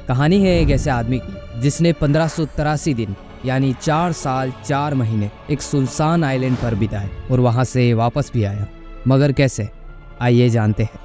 कहानी है एक ऐसे आदमी की जिसने 1583 दिन यानी 4 साल 4 महीने एक सुनसान आइलैंड पर बिताए और वहां से वापस भी आया। मगर कैसे, आइए जानते हैं।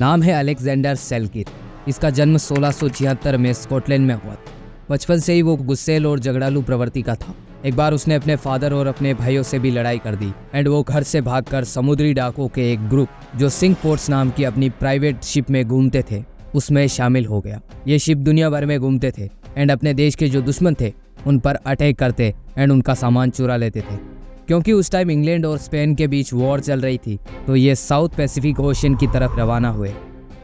नाम है अलेक्जेंडर सेल्किर। इसका जन्म 1676 में स्कॉटलैंड में हुआ था। बचपन से ही वो गुस्सैल और झगड़ालू प्रवृत्ति का था। एक बार उसने अपने फादर और अपने भाइयों से भी लड़ाई कर दी एंड वो घर से भागकर समुद्री डाकुओं के एक ग्रुप जो सिंक पोर्ट्स नाम की अपनी प्राइवेट शिप में घूमते थे उसमें शामिल हो गया। ये शिप दुनिया भर में घूमते थे एंड अपने देश के जो दुश्मन थे उन पर अटैक करते एंड उनका सामान चुरा लेते थे। क्योंकि उस टाइम इंग्लैंड और स्पेन के बीच वॉर चल रही थी तो ये साउथ पैसिफिक ओशन की तरफ रवाना हुए।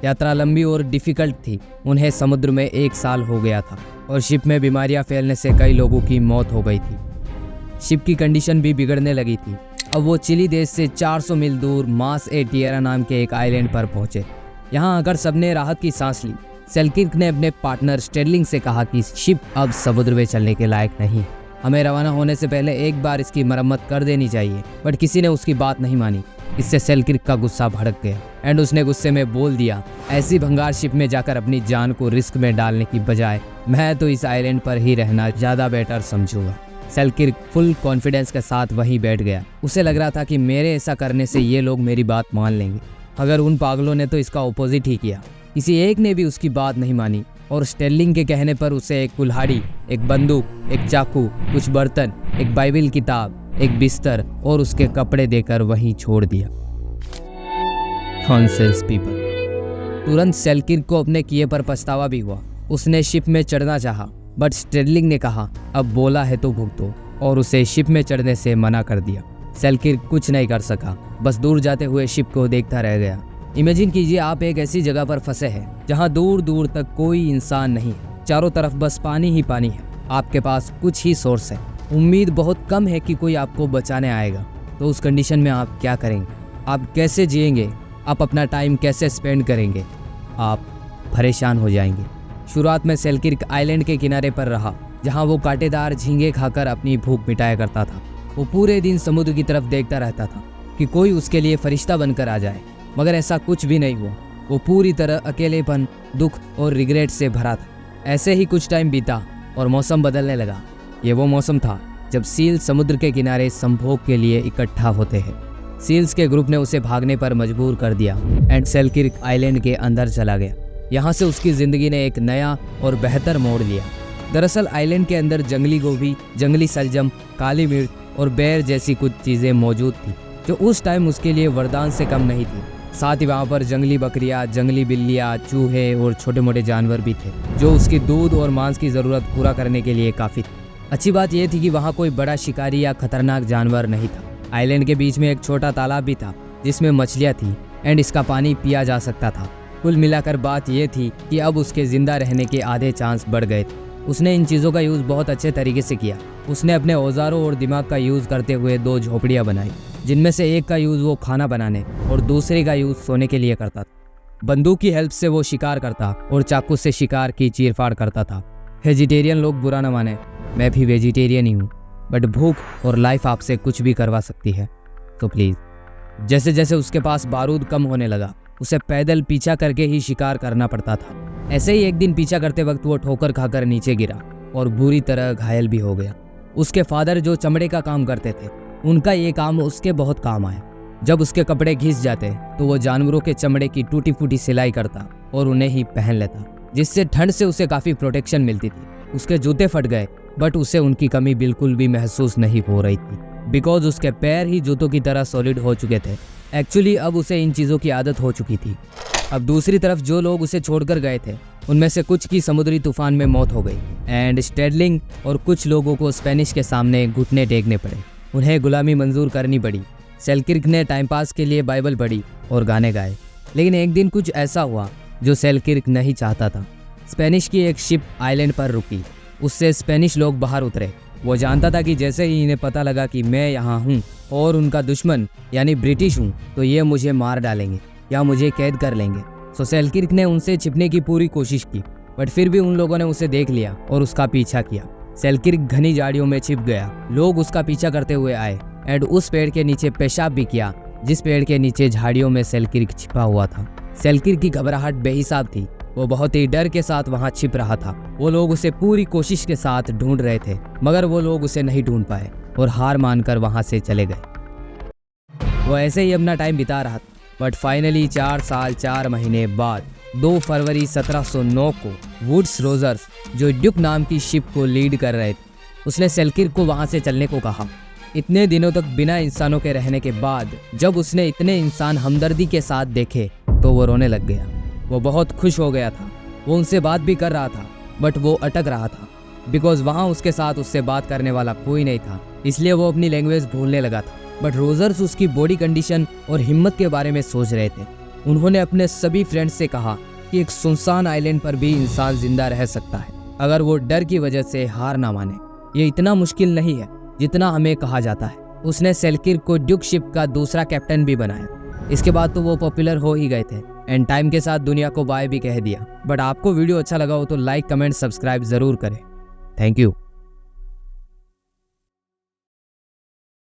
यात्रा लंबी और डिफ़िकल्ट थी। उन्हें समुद्र में 1 साल हो गया था और शिप में बीमारियां फैलने से कई लोगों की मौत हो गई थी। शिप की कंडीशन भी बिगड़ने लगी थी। अब वो चिली देश से 400 मील दूर मास ए टिएरा नाम के एक आइलैंड पर पहुंचे। यहाँ आकर सबने राहत की सांस ली। सेल्किर्क ने अपने पार्टनर स्टेडलिंग से कहा कि शिप अब समुद्र में चलने के लायक नहीं, हमें रवाना होने से पहले एक बार इसकी मरम्मत कर देनी चाहिए। बट किसी ने उसकी बात नहीं मानी। इससे सेल्किर्क का गुस्सा भड़क गया एंड उसने गुस्से में बोल दिया, ऐसी भंगार शिप में जाकर अपनी जान को रिस्क में डालने की बजाय मैं तो इस आइलैंड पर ही रहना ज़्यादा बेटर समझूंगा। सेल्किर्क फुल कॉन्फिडेंस के साथ वहीं बैठ गया। उसे लग रहा था कि मेरे ऐसा करने से ये लोग मेरी बात मान लेंगे। अगर उन पागलों ने तो इसका ऑपोजिट ही किया। किसी एक ने भी उसकी बात नहीं मानी और स्टेडलिंग के कहने पर उसे एक कुल्हाड़ी, एक बंदूक, एक चाकू, कुछ बर्तन, एक बाइबल किताब, एक बिस्तर और उसके कपड़े देकर वहीं छोड़ दिया। Nonsense people. तुरंत सेल्किर्क को अपने किए पर पछतावा भी हुआ। उसने शिप में चढ़ना चाहा बट स्टेडलिंग ने कहा अब बोला है तो भुगतो और उसे शिप में चढ़ने से मना कर दिया। सेल्किर्क कुछ नहीं कर सका, बस दूर जाते हुए शिप को देखता रह गया। इमेजिन कीजिए आप एक ऐसी जगह पर फंसे हैं जहां दूर दूर तक कोई इंसान नहीं है, चारों तरफ बस पानी ही पानी है। आपके पास कुछ ही सोर्स है, उम्मीद बहुत कम है कि कोई आपको बचाने आएगा। तो उस कंडीशन में आप क्या करेंगे? आप कैसे जिएंगे? आप अपना टाइम कैसे स्पेंड करेंगे? आप परेशान हो जाएंगे। शुरुआत में सेल्किर्क आइलैंड के किनारे पर रहा जहां वो कांटेदार झींगे खाकर अपनी भूख मिटाया करता था। वो पूरे दिन समुद्र की तरफ देखता रहता था कि कोई उसके लिए फरिश्ता बनकर आ जाए, मगर ऐसा कुछ भी नहीं हुआ। वो पूरी तरह अकेलेपन, दुख और रिग्रेट से भरा था। ऐसे ही कुछ टाइम बीता और मौसम बदलने लगा। ये वो मौसम था जब सील समुद्र के किनारे संभोग के लिए इकट्ठा होते हैं। सील्स के ग्रुप ने उसे भागने पर मजबूर कर दिया एंड सेल्किर्क आइलैंड के अंदर चला गया। यहाँ से उसकी ज़िंदगी ने एक नया और बेहतर मोड़ लिया। दरअसल आइलैंड के अंदर जंगली गोभी, जंगली सलजम, काली मिर्च और बेर जैसी कुछ चीज़ें मौजूद थी जो उस टाइम उसके लिए वरदान से कम नहीं थी। साथ ही वहाँ पर जंगली बकरियाँ, जंगली बिल्लियाँ, चूहे और छोटे मोटे जानवर भी थे जो उसकी दूध और मांस की ज़रूरत पूरा करने के लिए काफ़ी थे। अच्छी बात यह थी कि वहाँ कोई बड़ा शिकारी या खतरनाक जानवर नहीं था। आइलैंड के बीच में एक छोटा तालाब भी था जिसमें मछलियाँ थी एंड इसका पानी पिया जा सकता था। कुल मिलाकर बात यह थी कि अब उसके ज़िंदा रहने के आधे चांस बढ़ गए थे। उसने इन चीज़ों का यूज़ बहुत अच्छे तरीके से किया। उसने अपने औजारों और दिमाग का यूज़ करते हुए 2 झोपड़ियाँ बनाई जिनमें से एक का यूज़ वो खाना बनाने और दूसरे का यूज़ सोने के लिए करता था। बंदूक की हेल्प से वो शिकार करता और चाकू से शिकार की चीरफाड़ करता था। वेजिटेरियन लोग बुरा न माने, मैं भी वेजिटेरियन ही हूँ, बट भूख और लाइफ आपसे कुछ भी करवा सकती है, तो प्लीज़। जैसे जैसे उसके पास बारूद कम होने लगा उसे पैदल पीछा करके ही शिकार करना पड़ता था। ऐसे ही एक दिन पीछा करते वक्त वो ठोकर खाकर नीचे गिरा और बुरी तरह घायल भी हो गया। उसके फादर जो चमड़े का काम करते थे उनका ये काम उसके बहुत काम आया। जब उसके कपड़े घिस जाते तो वो जानवरों के चमड़े की टूटी फूटी सिलाई करता और उन्हें ही पहन लेता, जिससे ठंड से उसे काफ़ी प्रोटेक्शन मिलती थी। उसके जूते फट गए बट उसे उनकी कमी बिल्कुल भी महसूस नहीं हो रही थी बिकॉज उसके पैर ही जूतों की तरह सॉलिड हो चुके थे। एक्चुअली अब उसे इन चीज़ों की आदत हो चुकी थी। अब दूसरी तरफ जो लोग उसे छोड़कर गए थे उनमें से कुछ की समुद्री तूफान में मौत हो गई एंड स्टेडलिंग और कुछ लोगों को स्पेनिश के सामने घुटने टेकने पड़े। उन्हें गुलामी मंजूर करनी पड़ी। सेल्किर्क ने टाइम पास के लिए बाइबल पढ़ी और गाने गाए। लेकिन एक दिन कुछ ऐसा हुआ जो सेल्किर्क नहीं चाहता था। स्पेनिश की एक शिप आइलैंड पर रुकी। उससे स्पेनिश लोग बाहर उतरे। वो जानता था कि जैसे ही इन्हें पता लगा कि मैं यहाँ हूँ और उनका दुश्मन यानी ब्रिटिश हूँ तो ये मुझे मार डालेंगे या मुझे कैद कर लेंगे। सो सेल्किर्क ने उनसे छिपने की पूरी कोशिश की बट फिर भी उन लोगों ने उसे देख लिया और उसका पीछा किया। सेल्किर्क घनी झाड़ियों में छिप गया। लोग उसका पीछा करते हुए आए एंड उस पेड़ के नीचे पेशाब भी किया जिस पेड़ के नीचे झाड़ियों में सेल्किर्क छिपा हुआ था। सेल्किर्क की घबराहट बेहिसाब थी। वो बहुत ही डर के साथ वहां छिप रहा था। वो लोग उसे पूरी कोशिश के साथ ढूंढ रहे थे मगर वो लोग उसे नहीं ढूंढ पाए और हार मानकर वहां से चले गए। वो ऐसे ही अपना टाइम बिता रहा था बट फाइनली 4 साल 4 महीने बाद 2 फरवरी 1709 को वुड्स रोजर्स जो ड्यूक नाम की शिप को लीड कर रहे थे उसने सेल्किर्क को वहां से चलने को कहा। इतने दिनों तक बिना इंसानों के रहने के बाद जब उसने इतने इंसान हमदर्दी के साथ देखे तो वो रोने लग गया। वो बहुत खुश हो गया था। वो उनसे बात भी कर रहा था बट वो अटक रहा था बिकॉज वहाँ उसके साथ उससे बात करने वाला कोई नहीं था, इसलिए वो अपनी लैंग्वेज भूलने लगा था। बट रोजर्स उसकी बॉडी कंडीशन और हिम्मत के बारे में सोच रहे थे। उन्होंने अपने सभी फ्रेंड्स से कहा कि एक सुनसान आइलैंड पर भी इंसान जिंदा रह सकता है अगर वो डर की वजह से हार ना माने। ये इतना मुश्किल नहीं है जितना हमें कहा जाता है। उसने सेल्किर्क को ड्यूक शिप का दूसरा कैप्टन भी बनाया। इसके बाद तो वो पॉपुलर हो ही गए थे एंड टाइम के साथ दुनिया को बाय भी कह दिया। बट आपको वीडियो अच्छा लगा हो तो लाइक कमेंट सब्सक्राइब जरूर करें। Thank you.